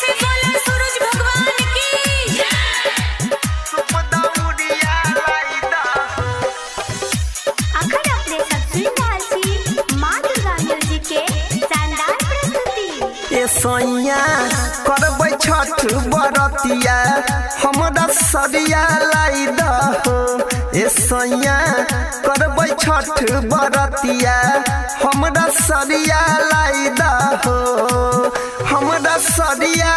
से बोलो सूरज भगवान की अखन अपने सब सुन रहल छी माँ दुर्गा म्यूजिक के शानदार प्रस्तुति। ए सैया करबै छठ बरतिया हमरा सरिया लाई दहो। ए सैया करबै छठ बरतिया हमरा सरिया लाई दहो। हमरा सरिया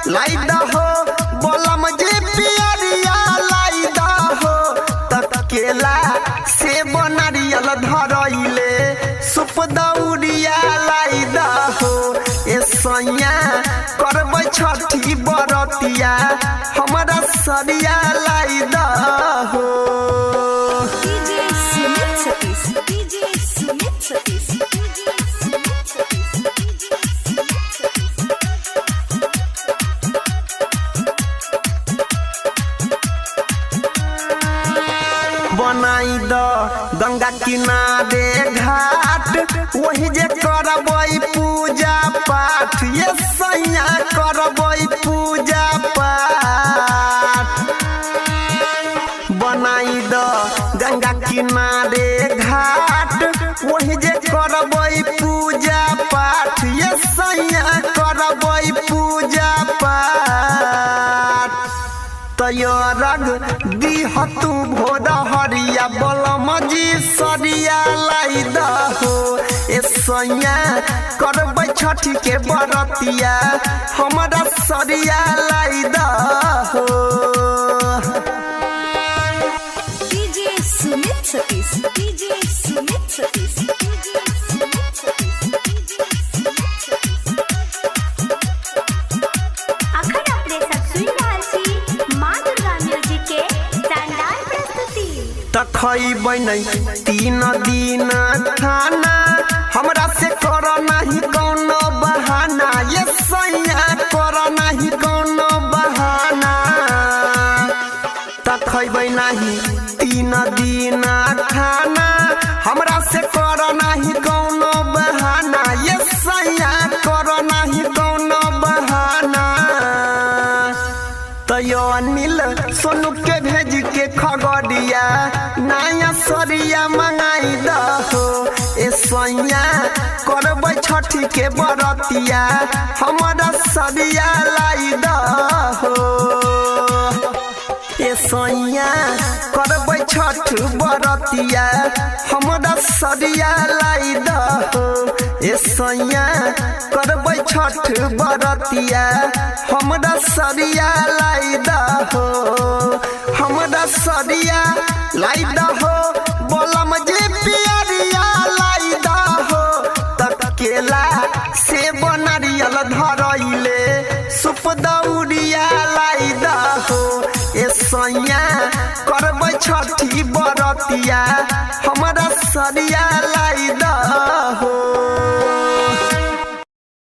लाई दहो बोलम जे पियरिया लाई दहो। तकेला सेब नारियल धरैले सुप दौरिया लाई दहो। ए सैया करबै छठी बरतिया हमरा सरिया लाई दहो। DJ Sumit Satish DJ Sumit Satish DJ Sumit Satish बनाई द गंगा किनारे घाट वही जे करबै पूजा पाठ। ये सैया करबै पूजा पाठ। बनाई द गंगा किनारे घाट वही जे करबै पूजा पाठ। ये सैया करबै पूजा पाठ। तैयारग दीह तू भोर हरिया बलम जी सरिया लाई दहो। ए सैया करबै छठी के बरतिया हमरा सरिया लाई दहो। DJ Sumit Satish DJ Sumit Satish DJ Sumit Satish अखन अपने सब सुन रहल छी माँ दुर्गा म्यूजिक के शानदार प्रस्तुति। तखैबै नहीं 3 दिन खाना हमरा से कर नहीं कोनो बहाना। ये सैया कर नहीं कोनो बहाना। तखैबै नहीं 3 दिन खाना हमरा से कर नहीं कोनो बहाना। ये सैया कर नहीं कोनो बहाना। तयो अनिल सोनू के भेज के खगड़िया नया सरिया मंगाई दहो। ए सैया करबै छठी के बरतिया हमरा सरिया लाई दहो। ए सैया करबै छठ बरतिया हमरा सरिया लाई दहो। ए सैया करबै छठ बरतिया हमरा सरिया लाई दहो। हमरा सरिया लाई दहो बोलम जे पियरिया लाई दहो। तकेला सेब नारियल धरैले सुप दौरिया लाई दहो। ए सैया करबै छठी बरतिया